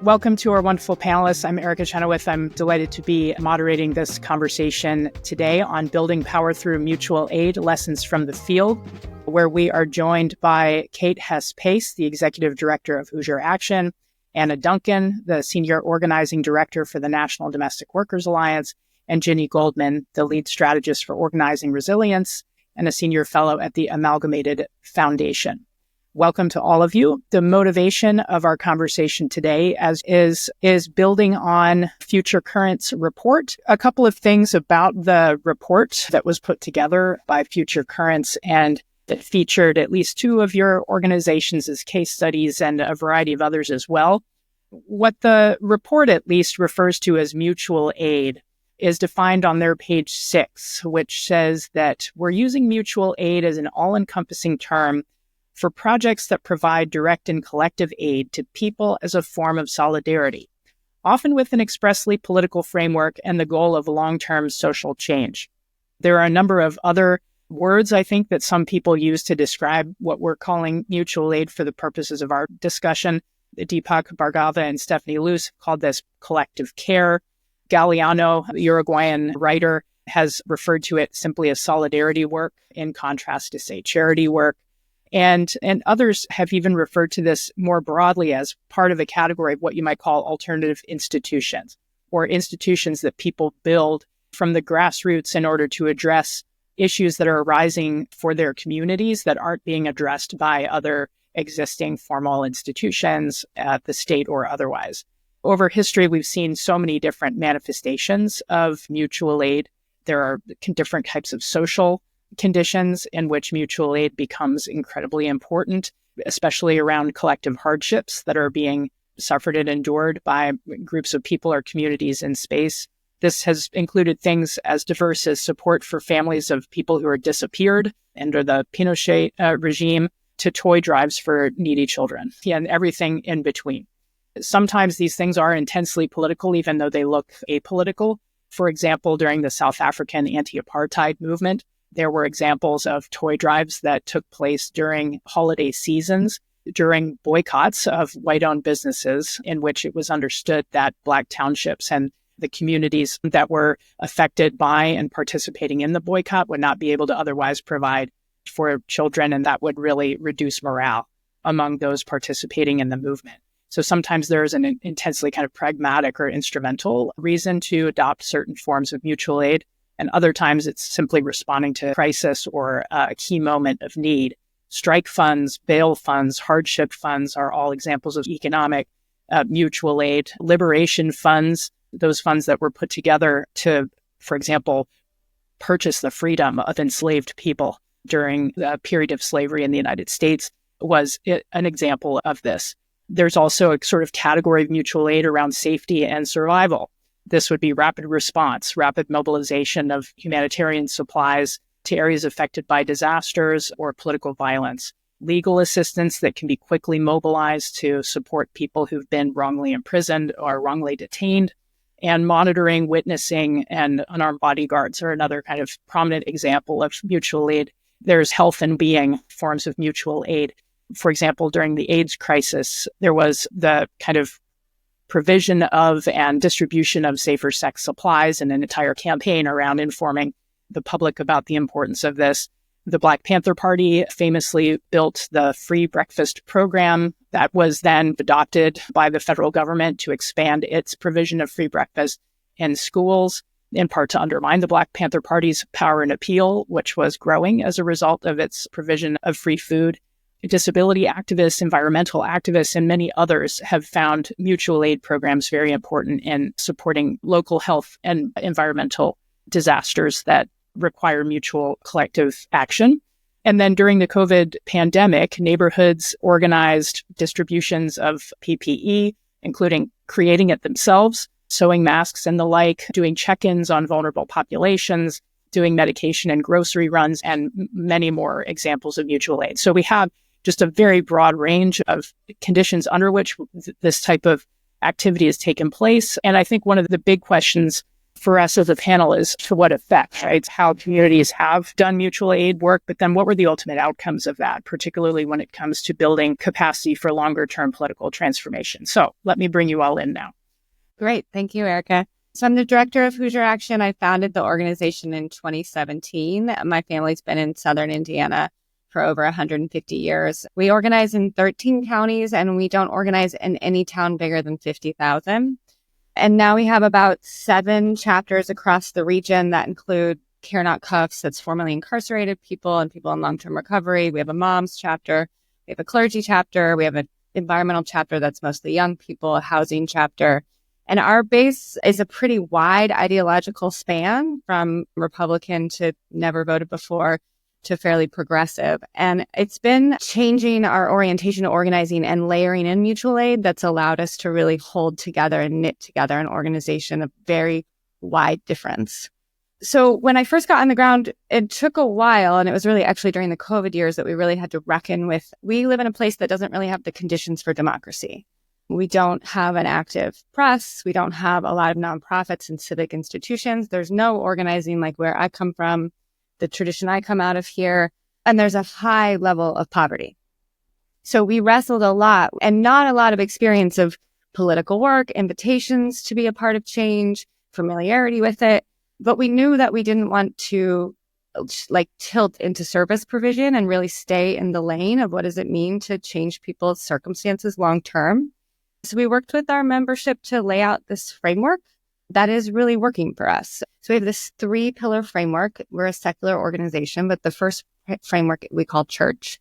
Welcome to our wonderful panelists. I'm Erica Chenoweth. I'm delighted to be moderating this conversation today on building power through mutual aid, lessons from the field, where we are joined by Kate Hess-Pace, the Executive Director of Hoosier Action, Anna Duncan, the Senior Organizing Director for the National Domestic Workers Alliance, and Ginny Goldman, the Lead Strategist for Organizing Resilience and a Senior Fellow at the Amalgamated Foundation. Welcome to all of you. The motivation of our conversation today is building on Future Currents report. A couple of things about the report that was put together by Future Currents and that featured at least two of your organizations as case studies and a variety of others as well. What the report at least refers to as mutual aid is defined on their page 6, which says that we're using mutual aid as an all-encompassing term for projects that provide direct and collective aid to people as a form of solidarity, often with an expressly political framework and the goal of long-term social change. There are a number of other words, I think, that some people use to describe what we're calling mutual aid for the purposes of our discussion. Deepak Bhargava and Stephanie Luce called this collective care. Galeano, the Uruguayan writer, has referred to it simply as solidarity work, in contrast to, say, charity work. And others have even referred to this more broadly as part of a category of what you might call alternative institutions, or institutions that people build from the grassroots in order to address issues that are arising for their communities that aren't being addressed by other existing formal institutions at the state or otherwise. Over history, we've seen so many different manifestations of mutual aid. There are different types of social conditions in which mutual aid becomes incredibly important, especially around collective hardships that are being suffered and endured by groups of people or communities in space. This has included things as diverse as support for families of people who are disappeared under the Pinochet regime to toy drives for needy children and everything in between. Sometimes these things are intensely political, even though they look apolitical. For example, during the South African anti-apartheid movement, there were examples of toy drives that took place during holiday seasons, during boycotts of white-owned businesses, in which it was understood that Black townships and the communities that were affected by and participating in the boycott would not be able to otherwise provide for children, and that would really reduce morale among those participating in the movement. So sometimes there's an intensely kind of pragmatic or instrumental reason to adopt certain forms of mutual aid. And other times it's simply responding to a crisis or a key moment of need. Strike funds, bail funds, hardship funds are all examples of economic mutual aid. Liberation funds, those funds that were put together to, for example, purchase the freedom of enslaved people during the period of slavery in the United States, was an example of this. There's also a sort of category of mutual aid around safety and survival. This would be rapid response, rapid mobilization of humanitarian supplies to areas affected by disasters or political violence. Legal assistance that can be quickly mobilized to support people who've been wrongly imprisoned or wrongly detained. And monitoring, witnessing, and unarmed bodyguards are another kind of prominent example of mutual aid. There's health and being forms of mutual aid. For example, during the AIDS crisis, there was the kind of provision of and distribution of safer sex supplies and an entire campaign around informing the public about the importance of this. The Black Panther Party famously built the free breakfast program that was then adopted by the federal government to expand its provision of free breakfast in schools, in part to undermine the Black Panther Party's power and appeal, which was growing as a result of its provision of free food. Disability activists, environmental activists, and many others have found mutual aid programs very important in supporting local health and environmental disasters that require mutual collective action. And then during the COVID pandemic, neighborhoods organized distributions of PPE, including creating it themselves, sewing masks and the like, doing check-ins on vulnerable populations, doing medication and grocery runs, and many more examples of mutual aid. So we have just a very broad range of conditions under which this type of activity has taken place. And I think one of the big questions for us as a panel is to what effect, right? How communities have done mutual aid work, but then what were the ultimate outcomes of that, particularly when it comes to building capacity for longer term political transformation. So let me bring you all in now. Great. Thank you, Erica. So I'm the director of Hoosier Action. I founded the organization in 2017. My family's been in Southern Indiana for over 150 years. We organize in 13 counties, and we don't organize in any town bigger than 50,000. And now we have about 7 chapters across the region that include Care Not Cuffs, that's formerly incarcerated people and people in long-term recovery. We have a moms chapter. We have a clergy chapter. We have an environmental chapter that's mostly young people, a housing chapter. And our base is a pretty wide ideological span, from Republican to never voted before to fairly progressive. And it's been changing our orientation to organizing and layering in mutual aid that's allowed us to really hold together and knit together an organization of very wide difference. So when I first got on the ground, it took a while, and it was really actually during the COVID years that we really had to reckon with, we live in a place that doesn't really have the conditions for democracy. We don't have an active press. We don't have a lot of nonprofits and civic institutions. There's no organizing like where I come from, the tradition I come out of here. And there's a high level of poverty. So we wrestled a lot, and not a lot of experience of political work, invitations to be a part of change, familiarity with it. But we knew that we didn't want to tilt into service provision and really stay in the lane of what does it mean to change people's circumstances long term. So we worked with our membership to lay out this framework that is really working for us. So we have this 3-pillar framework. We're a secular organization, but the first framework we call church.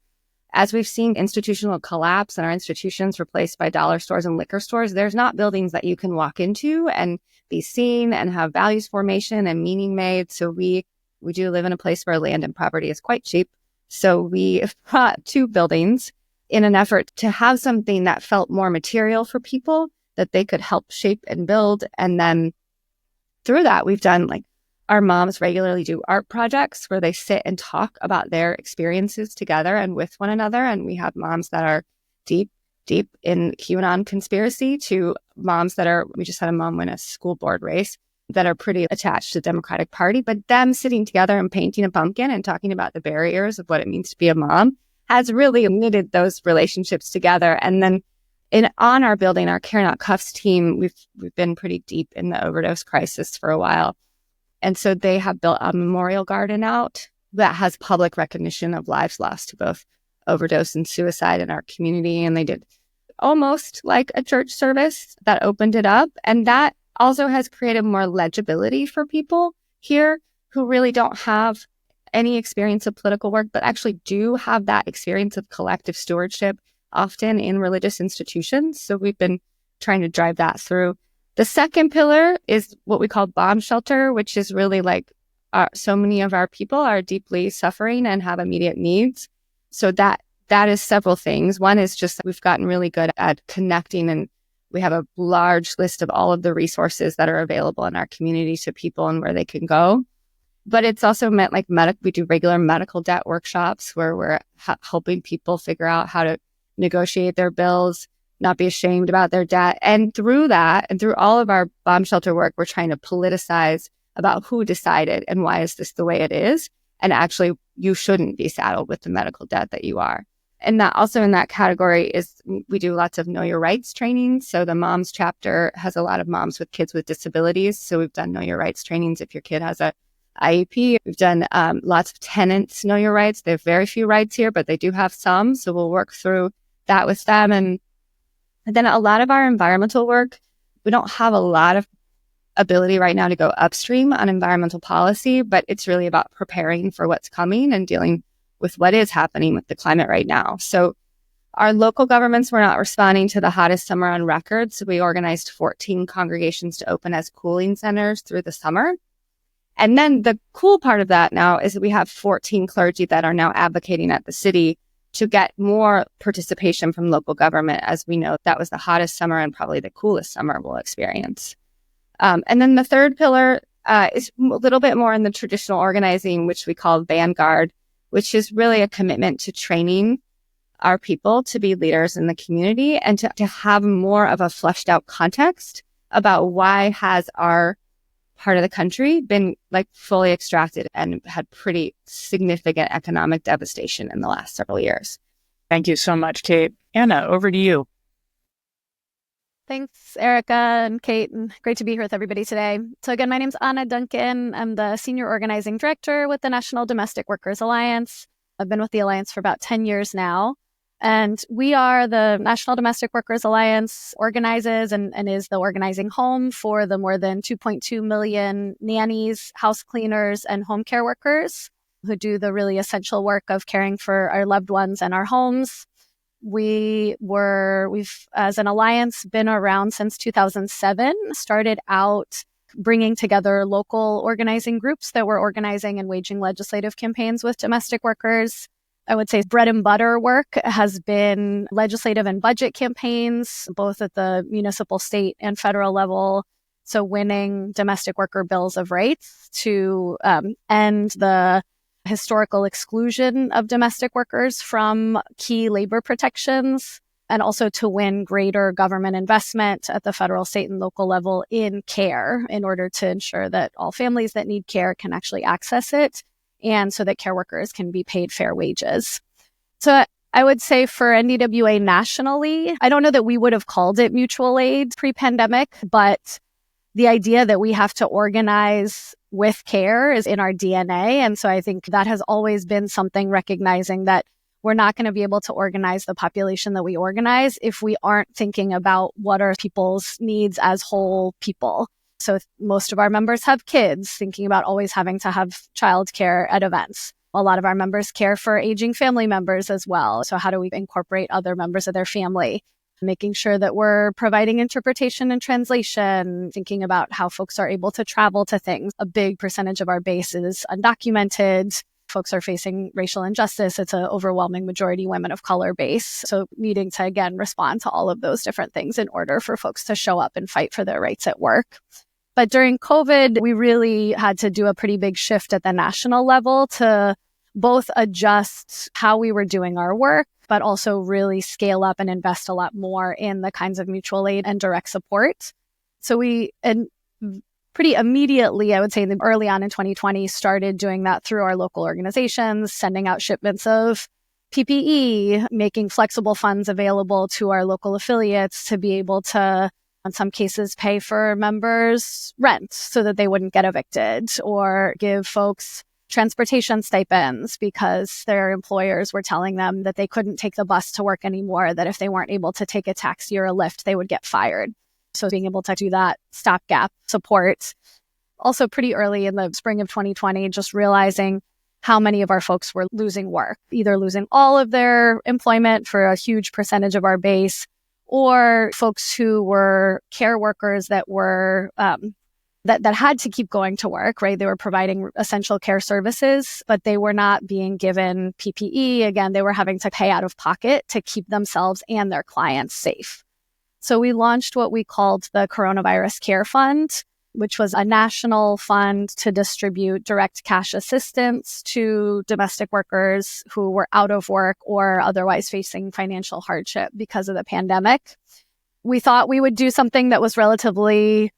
As we've seen institutional collapse and our institutions replaced by dollar stores and liquor stores, there's not buildings that you can walk into and be seen and have values formation and meaning made. So we do live in a place where land and property is quite cheap. So we bought 2 buildings in an effort to have something that felt more material for people that they could help shape and build. And then through that, we've done our moms regularly do art projects where they sit and talk about their experiences together and with one another. And we have moms that are deep in QAnon conspiracy to moms that we just had a mom win a school board race that are pretty attached to the Democratic Party, but them sitting together and painting a pumpkin and talking about the barriers of what it means to be a mom has really knitted those relationships together. And then on our building, our Care Not Cuffs team, we've been pretty deep in the overdose crisis for a while. And so they have built a memorial garden out that has public recognition of lives lost to both overdose and suicide in our community. And they did almost like a church service that opened it up. And that also has created more legibility for people here who really don't have any experience of political work, but actually do have that experience of collective stewardship, often in religious institutions. So we've been trying to drive that through. The second pillar is what we call bomb shelter, which is really so many of our people are deeply suffering and have immediate needs. So that is several things. One is just that we've gotten really good at connecting, and we have a large list of all of the resources that are available in our community to people and where they can go. But it's also meant we do regular medical debt workshops where we're helping people figure out how to negotiate their bills, not be ashamed about their debt. And through that, and through all of our bomb shelter work, we're trying to politicize about who decided and why is this the way it is. And actually, you shouldn't be saddled with the medical debt that you are. And that also in that category is we do lots of know your rights training. So the moms chapter has a lot of moms with kids with disabilities. So we've done know your rights trainings if your kid has a IEP. We've done lots of tenants know your rights. They have very few rights here, but they do have some. So we'll work through that with them. And then a lot of our environmental work, we don't have a lot of ability right now to go upstream on environmental policy, but it's really about preparing for what's coming and dealing with what is happening with the climate right now. So our local governments were not responding to the hottest summer on record. So we organized 14 congregations to open as cooling centers through the summer. And then the cool part of that now is that we have 14 clergy that are now advocating at the city to get more participation from local government. As we know, that was the hottest summer and probably the coolest summer we'll experience. And then the third pillar is a little bit more in the traditional organizing, which we call Vanguard, which is really a commitment to training our people to be leaders in the community and to have more of a fleshed out context about why has our part of the country been fully extracted and had pretty significant economic devastation in the last several years. Thank you so much, Kate. Anna, over to you. Thanks, Erica and Kate, and great to be here with everybody today. So again, my name's Anna Duncan. I'm the Senior Organizing Director with the National Domestic Workers Alliance. I've been with the Alliance for about 10 years now. And we are the National Domestic Workers Alliance organizes and is the organizing home for the more than 2.2 million nannies, house cleaners, and home care workers who do the really essential work of caring for our loved ones and our homes. We've, as an alliance, been around since 2007, started out bringing together local organizing groups that were organizing and waging legislative campaigns with domestic workers. I would say bread and butter work has been legislative and budget campaigns, both at the municipal, state, and federal level. So winning domestic worker bills of rights to end the historical exclusion of domestic workers from key labor protections, and also to win greater government investment at the federal, state, and local level in care in order to ensure that all families that need care can actually access it, and so that care workers can be paid fair wages. So I would say for NDWA nationally, I don't know that we would have called it mutual aid pre-pandemic, but the idea that we have to organize with care is in our DNA. And so I think that has always been something, recognizing that we're not going to be able to organize the population that we organize if we aren't thinking about what are people's needs as whole people. So if most of our members have kids, thinking about always having to have childcare at events. A lot of our members care for aging family members as well. So how do we incorporate other members of their family? Making sure that we're providing interpretation and translation, thinking about how folks are able to travel to things. A big percentage of our base is undocumented. Folks are facing racial injustice. It's an overwhelming majority women of color base. So needing to, again, respond to all of those different things in order for folks to show up and fight for their rights at work. But during COVID, we really had to do a pretty big shift at the national level to both adjust how we were doing our work, but also really scale up and invest a lot more in the kinds of mutual aid and direct support. So pretty immediately, I would say early on in 2020, started doing that through our local organizations, sending out shipments of PPE, making flexible funds available to our local affiliates to be able to, in some cases, pay for members' rent so that they wouldn't get evicted, or give folks transportation stipends because their employers were telling them that they couldn't take the bus to work anymore, that if they weren't able to take a taxi or a Lyft, they would get fired. So being able to do that stopgap support. Also pretty early in the spring of 2020, just realizing how many of our folks were losing work, either losing all of their employment for a huge percentage of our base, or folks who were care workers that were that had to keep going to work, right? They were providing essential care services, but they were not being given PPE. Again, they were having to pay out of pocket to keep themselves and their clients safe. So we launched what we called the Coronavirus Care Fund, which was a national fund to distribute direct cash assistance to domestic workers who were out of work or otherwise facing financial hardship because of the pandemic. We thought we would do something that was relatively,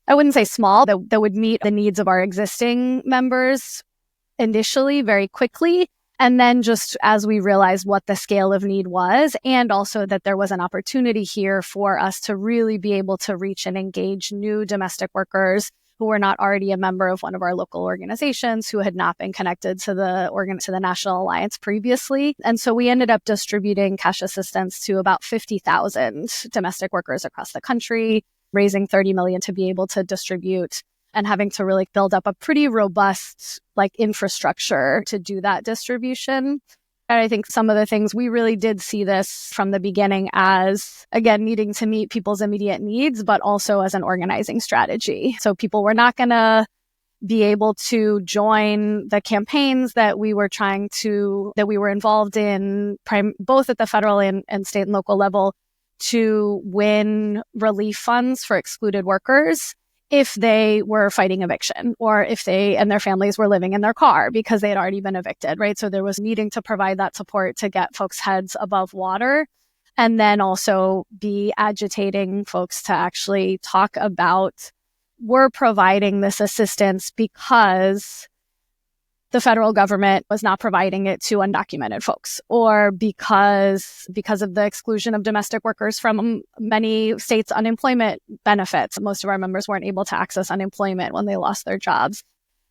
I wouldn't say small, that would meet the needs of our existing members initially very quickly. And then just as we realized what the scale of need was, and also that there was an opportunity here for us to really be able to reach and engage new domestic workers who were not already a member of one of our local organizations, who had not been connected to the National Alliance previously. And so we ended up distributing cash assistance to about 50,000 domestic workers across the country, raising $30 million to be able to distribute, and having to really build up a pretty robust infrastructure to do that distribution. And I think some of the things we really did see this from the beginning as, again, needing to meet people's immediate needs, but also as an organizing strategy. So people were not going to be able to join the campaigns that we were involved in, both at the federal and state and local level, to win relief funds for excluded workers if they were fighting eviction, or if they and their families were living in their car because they had already been evicted, right? So there was needing to provide that support to get folks' heads above water, and then also be agitating folks to actually talk about we're providing this assistance because the federal government was not providing it to undocumented folks, or because of the exclusion of domestic workers from many states' unemployment benefits. Most of our members weren't able to access unemployment when they lost their jobs.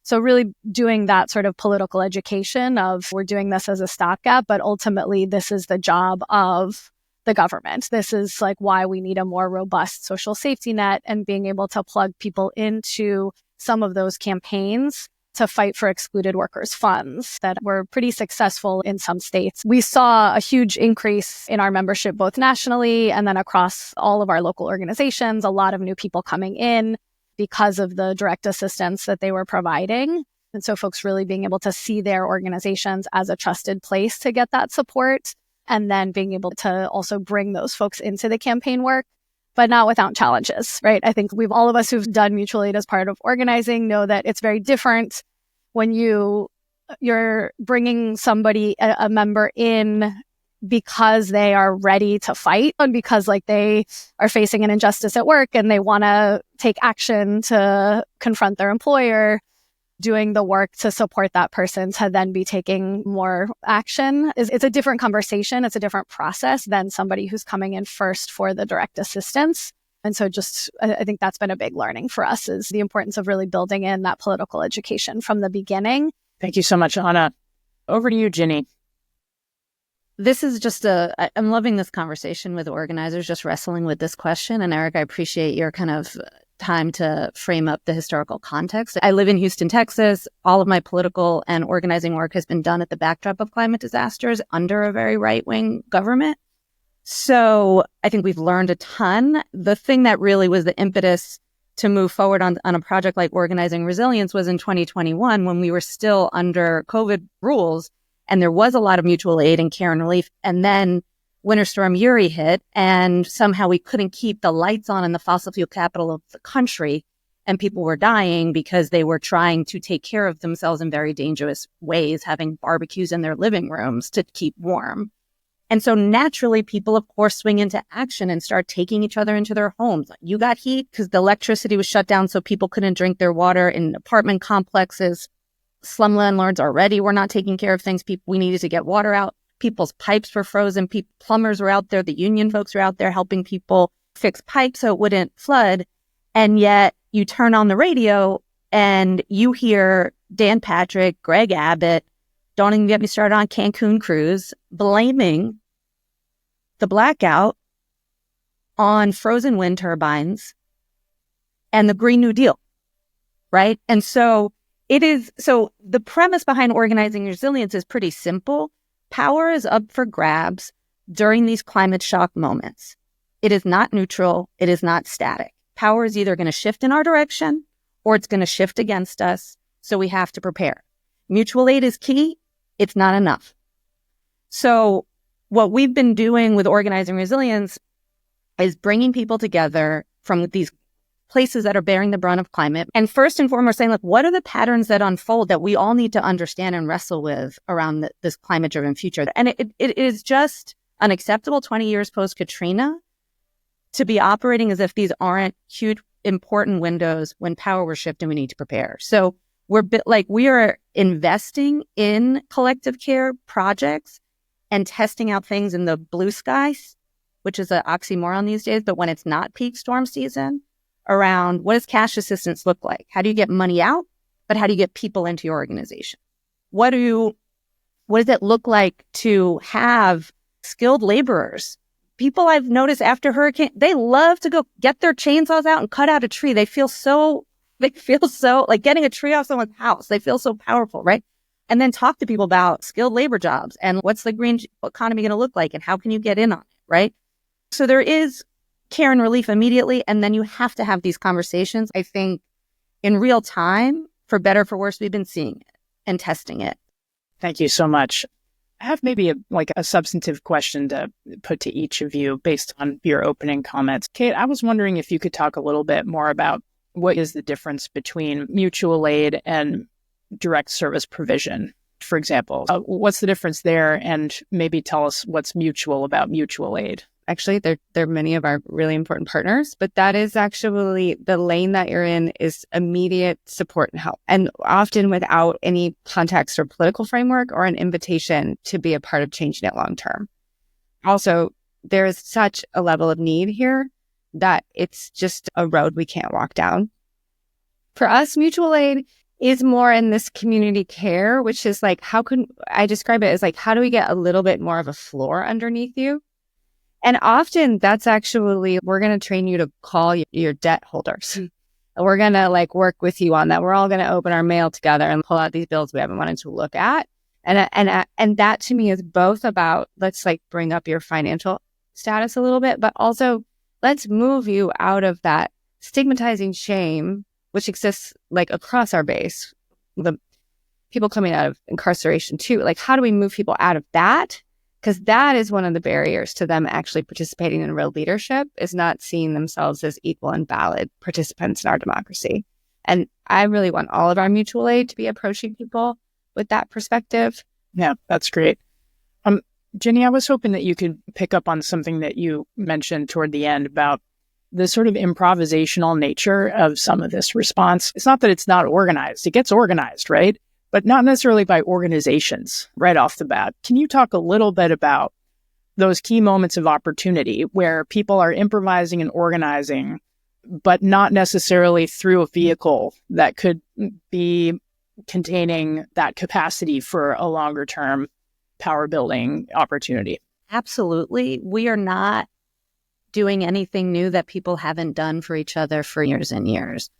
So really doing that sort of political education of we're doing this as a stopgap, but ultimately this is the job of the government. This is like why we need a more robust social safety net, and being able to plug people into some of those campaigns to fight for excluded workers' funds that were pretty successful in some states. We saw a huge increase in our membership, both nationally and then across all of our local organizations, a lot of new people coming in because of the direct assistance that they were providing. And so folks really being able to see their organizations as a trusted place to get that support, and then being able to also bring those folks into the campaign work, but not without challenges, right? I think all of us who've done mutual aid as part of organizing know that it's very different when you're bringing somebody, a member in because they are ready to fight, and because like they are facing an injustice at work and they want to take action to confront their employer, doing the work to support that person to then be taking more action. It's a different conversation. It's a different process than somebody who's coming in first for the direct assistance. And so I think that's been a big learning for us, is the importance of really building in that political education from the beginning. Thank you so much, Anna. Over to you, Ginny. This is I'm loving this conversation with organizers, just wrestling with this question. And Eric, I appreciate your kind of time to frame up the historical context. I live in Houston, Texas. All of my political and organizing work has been done at the backdrop of climate disasters under a very right-wing government. So I think we've learned a ton. The thing that really was the impetus to move forward on a project like Organizing Resilience was in 2021, when we were still under COVID rules, and there was a lot of mutual aid and care and relief. And then Winter Storm Uri hit, and somehow we couldn't keep the lights on in the fossil fuel capital of the country, and people were dying because they were trying to take care of themselves in very dangerous ways, having barbecues in their living rooms to keep warm. And so naturally, people, of course, swing into action and start taking each other into their homes. You got heat because the electricity was shut down, so people couldn't drink their water in apartment complexes. Slum landlords already were not taking care of things. We needed to get water out. People's pipes were frozen. Plumbers were out there. The union folks were out there helping people fix pipes so it wouldn't flood. And yet you turn on the radio and you hear Dan Patrick, Greg Abbott, don't even get me started on Cancun cruise, blaming the blackout on frozen wind turbines and the Green New Deal, right? And so the premise behind Organizing Resilience is pretty simple. Power is up for grabs during these climate shock moments. It is not neutral. It is not static. Power is either going to shift in our direction or it's going to shift against us. So we have to prepare. Mutual aid is key. It's not enough. So what we've been doing with Organizing Resilience is bringing people together from these places that are bearing the brunt of climate. And first and foremost, saying, like, what are the patterns that unfold that we all need to understand and wrestle with around this climate-driven future? And it is just unacceptable 20 years post-Katrina to be operating as if these aren't huge, important windows when power will shift and we need to prepare. So we are investing in collective care projects and testing out things in the blue skies, which is an oxymoron these days, but when it's not peak storm season, around what does cash assistance look like? How do you get money out, but how do you get people into your organization? What does it look like to have skilled laborers? People I've noticed after hurricane, they love to go get their chainsaws out and cut out a tree. They feel so like getting a tree off someone's house. They feel so powerful, right? And then talk to people about skilled labor jobs and what's the green economy going to look like and how can you get in on it, right? So there is care and relief immediately, and then you have to have these conversations. I think in real time, for better or for worse, we've been seeing it and testing it. Thank you so much. I have maybe a substantive question to put to each of you based on your opening comments. Kate, I was wondering if you could talk a little bit more about what is the difference between mutual aid and direct service provision, for example. What's the difference there? And maybe tell us what's mutual about mutual aid. Actually, they're many of our really important partners, but that is actually the lane that you're in is immediate support and help. And often without any context or political framework or an invitation to be a part of changing it long term. Also, there is such a level of need here that it's just a road we can't walk down. For us, mutual aid is more in this community care, which is like, how can I describe it as like, how do we get a little bit more of a floor underneath you? And often that's actually, we're going to train you to call your debt holders. We're going to like work with you on that. We're all going to open our mail together and pull out these bills we haven't wanted to look at. And that to me is both about, let's like bring up your financial status a little bit, but also let's move you out of that stigmatizing shame, which exists like across our base, the people coming out of incarceration too. Like, how do we move people out of that? Because that is one of the barriers to them actually participating in real leadership, is not seeing themselves as equal and valid participants in our democracy. And I really want all of our mutual aid to be approaching people with that perspective. Yeah, that's great. Jenny, I was hoping that you could pick up on something that you mentioned toward the end about the sort of improvisational nature of some of this response. It's not that it's not organized. It gets organized, right? But not necessarily by organizations right off the bat. Can you talk a little bit about those key moments of opportunity where people are improvising and organizing, but not necessarily through a vehicle that could be containing that capacity for a longer term power building opportunity? Absolutely. We are not doing anything new that people haven't done for each other for years and years.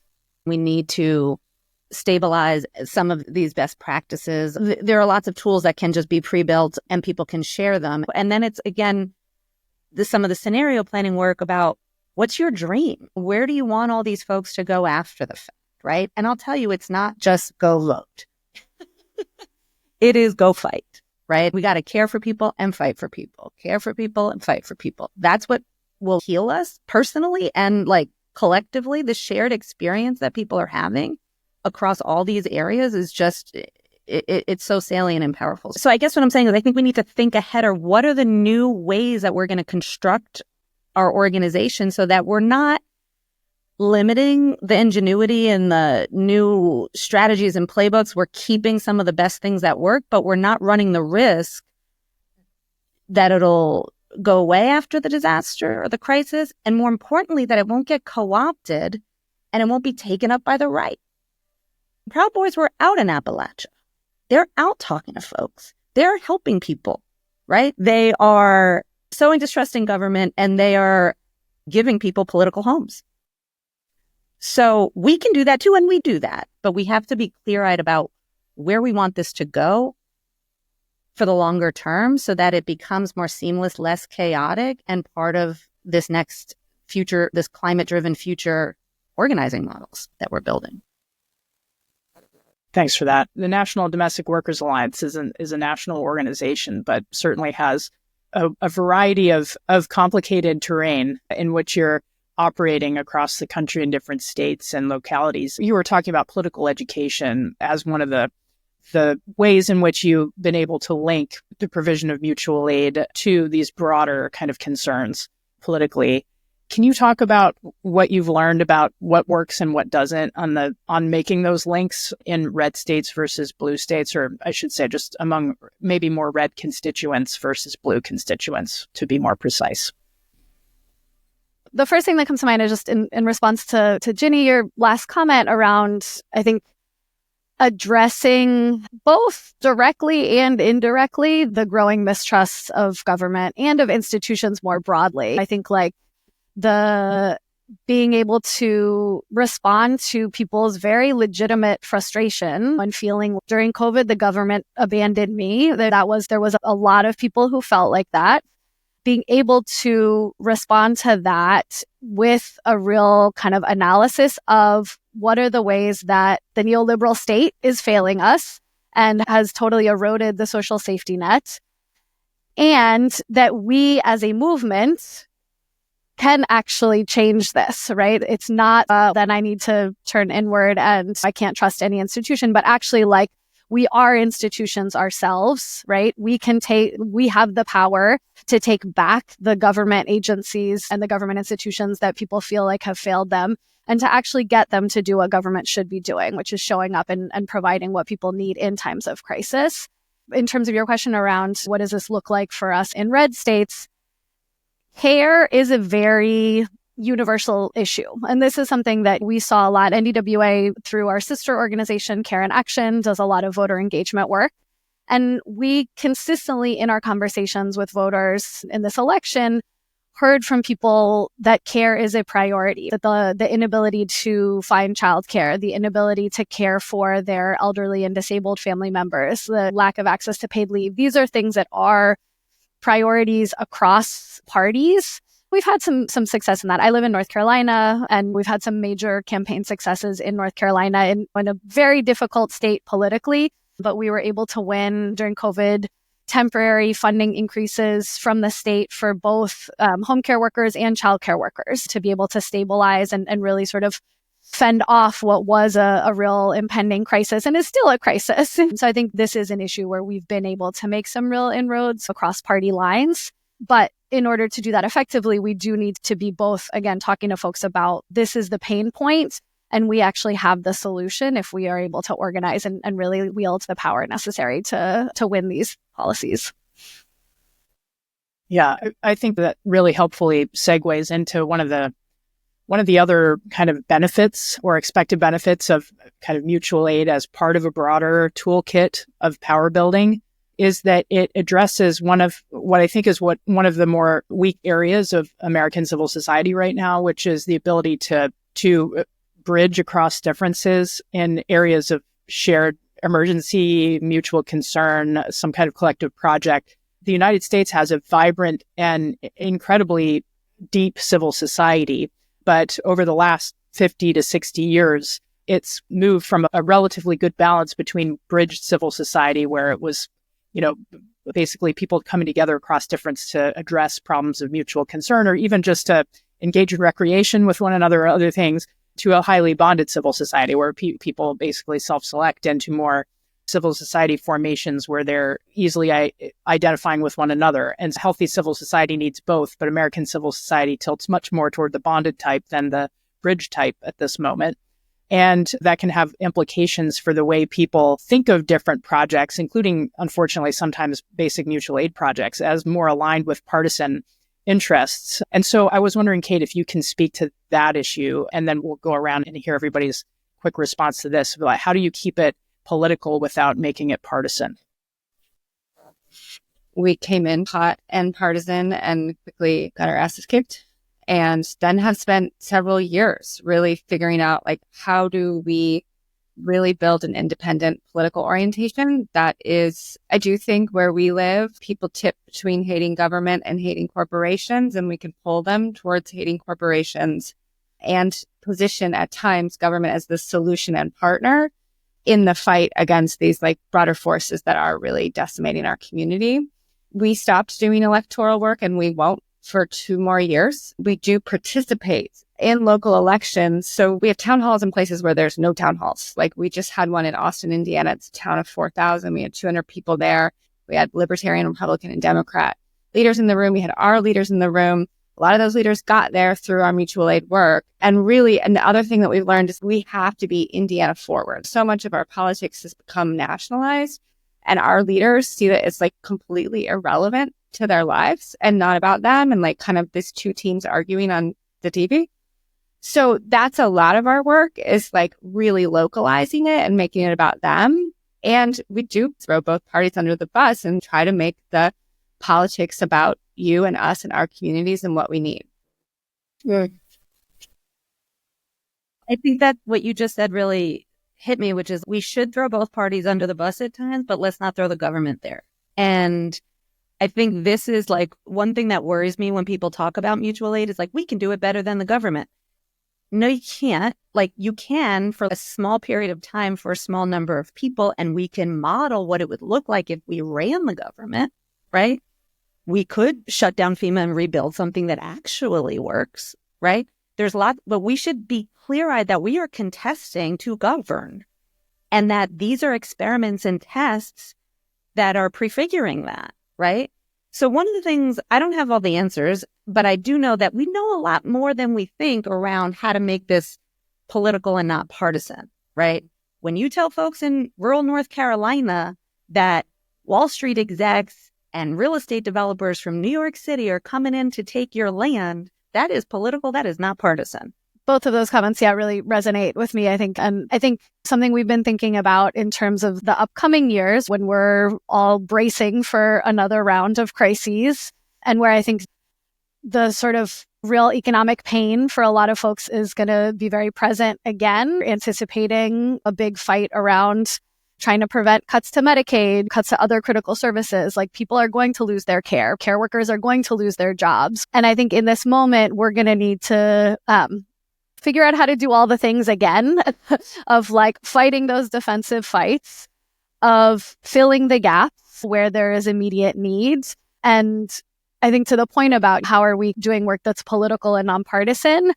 We need to stabilize some of these best practices. There are lots of tools that can just be pre-built and people can share them. And then it's, again, some of the scenario planning work about what's your dream? Where do you want all these folks to go after the fact, right? And I'll tell you, it's not just go vote. It is go fight, right? We got to care for people and fight for people. Care for people and fight for people. That's what will heal us personally and like collectively. The shared experience that people are having across all these areas is just, it's so salient and powerful. So I guess what I'm saying is I think we need to think ahead, or what are the new ways that we're going to construct our organization so that we're not limiting the ingenuity and the new strategies and playbooks. We're keeping some of the best things that work, but we're not running the risk that it'll go away after the disaster or the crisis. And more importantly, that it won't get co-opted and it won't be taken up by the right. Proud Boys were out in Appalachia. They're out talking to folks. They're helping people, right? They are sowing distrust in government and they are giving people political homes. So we can do that too, and we do that. But we have to be clear-eyed about where we want this to go for the longer term so that it becomes more seamless, less chaotic, and part of this next future, this climate-driven future organizing models that we're building. Thanks for that. The National Domestic Workers Alliance is a national organization, but certainly has a variety of complicated terrain in which you're operating across the country in different states and localities. You were talking about political education as one of the ways in which you've been able to link the provision of mutual aid to these broader kind of concerns politically. Can you talk about what you've learned about what works and what doesn't on making those links in red states versus blue states, or I should say just among maybe more red constituents versus blue constituents, to be more precise? The first thing that comes to mind is just in response to Ginny, your last comment around, I think, addressing both directly and indirectly the growing mistrust of government and of institutions more broadly. I think like the being able to respond to people's very legitimate frustration when feeling during COVID, the government abandoned me. There was a lot of people who felt like that. Being able to respond to that with a real kind of analysis of what are the ways that the neoliberal state is failing us and has totally eroded the social safety net, and that we as a movement can actually change this, right? It's not that I need to turn inward and I can't trust any institution, but actually like we are institutions ourselves, right? We have the power to take back the government agencies and the government institutions that people feel like have failed them, and to actually get them to do what government should be doing, which is showing up and providing what people need in times of crisis. In terms of your question around what does this look like for us in red states, care is a very universal issue. And this is something that we saw a lot. NDWA, through our sister organization, Hoosier Action, does a lot of voter engagement work. And we consistently, in our conversations with voters in this election, heard from people that care is a priority, that the inability to find childcare, the inability to care for their elderly and disabled family members, the lack of access to paid leave, these are things that are priorities across parties. We've had some success in that. I live in North Carolina, and we've had some major campaign successes in North Carolina in a very difficult state politically, but we were able to win during COVID temporary funding increases from the state for both home care workers and childcare workers to be able to stabilize and really sort of fend off what was a real impending crisis and is still a crisis. So I think this is an issue where we've been able to make some real inroads across party lines. But in order to do that effectively, we do need to be both, again, talking to folks about this is the pain point, and we actually have the solution if we are able to organize and really wield the power necessary to win these policies. Yeah, I think that really helpfully segues into one of the other kind of benefits or expected benefits of kind of mutual aid as part of a broader toolkit of power building is that it addresses one of what I think is one of the more weak areas of American civil society right now, which is the ability to bridge across differences in areas of shared emergency, mutual concern, some kind of collective project. The United States has a vibrant and incredibly deep civil society, but over the last 50 to 60 years, it's moved from a relatively good balance between bridged civil society, where it was, basically people coming together across difference to address problems of mutual concern, or even just to engage in recreation with one another or other things, to a highly bonded civil society where people basically self-select into more civil society formations where they're easily identifying with one another. And healthy civil society needs both, but American civil society tilts much more toward the bonded type than the bridge type at this moment. And that can have implications for the way people think of different projects, including, unfortunately, sometimes basic mutual aid projects, as more aligned with partisan interests. And so I was wondering, Kate, if you can speak to that issue, and then we'll go around and hear everybody's quick response to this. Like, how do you keep it political without making it partisan? We came in hot and partisan and quickly got our asses kicked, and then have spent several years really figuring out, like, how do we really build an independent political orientation that is, I do think where we live, people tip between hating government and hating corporations, and we can pull them towards hating corporations and position at times government as the solution and partner in the fight against these like broader forces that are really decimating our community. We stopped doing electoral work, and we won't for 2 more years. We do participate in local elections. So we have town halls in places where there's no town halls. Like we just had one in Austin, Indiana. It's a town of 4,000. We had 200 people there. We had Libertarian, Republican, and Democrat leaders in the room. We had our leaders in the room. A lot of those leaders got there through our mutual aid work. And really, and the other thing that we've learned is we have to be Indiana forward. So much of our politics has become nationalized, and our leaders see that it's like completely irrelevant to their lives and not about them, and like kind of these 2 teams arguing on the TV. So that's a lot of our work, is like really localizing it and making it about them. And we do throw both parties under the bus and try to make the politics about you and us and our communities and what we need. I think that what you just said really hit me, which is we should throw both parties under the bus at times, but let's not throw the government there. And I think this is like one thing that worries me when people talk about mutual aid is like, we can do it better than the government. No, you can't. Like you can for a small period of time for a small number of people, and we can model what it would look like if we ran the government, right? We could shut down FEMA and rebuild something that actually works, right? There's lots, but we should be clear-eyed that we are contesting to govern. and that these are experiments and tests that are prefiguring that, right? So one of the things, I don't have all the answers, but I do know that we know a lot more than we think around how to make this political and not partisan, right? When you tell folks in rural North Carolina that Wall Street execs and real estate developers from New York City are coming in to take your land, that is political, that is not partisan. Both of those comments, really resonate with me, I think. And I think something we've been thinking about in terms of the upcoming years when we're all bracing for another round of crises, and where I think the sort of real economic pain for a lot of folks is going to be very present again, anticipating a big fight around trying to prevent cuts to Medicaid, cuts to other critical services. Like, people are going to lose their care. Care workers are going to lose their jobs. And I think in this moment, we're going to need to figure out how to do all the things again of like fighting those defensive fights, of filling the gaps where there is immediate needs. And I think to the point about how are we doing work that's political and nonpartisan,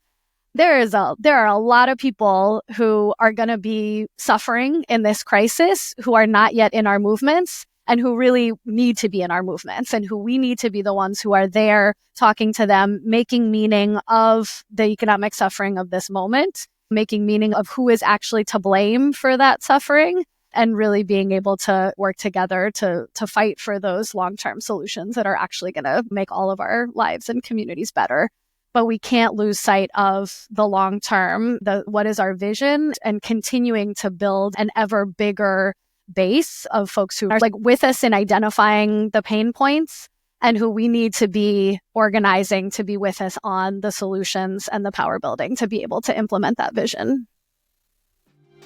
there are a lot of people who are going to be suffering in this crisis who are not yet in our movements and who really need to be in our movements, and who we need to be the ones who are there talking to them, making meaning of the economic suffering of this moment, making meaning of who is actually to blame for that suffering, and really being able to work together to fight for those long-term solutions that are actually going to make all of our lives and communities better. But we can't lose sight of the long term, what is our vision, and continuing to build an ever bigger base of folks who are like with us in identifying the pain points, and who we need to be organizing to be with us on the solutions and the power building to be able to implement that vision.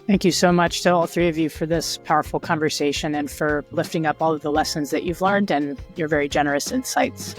Thank you so much to all three of you for this powerful conversation and for lifting up all of the lessons that you've learned and your very generous insights.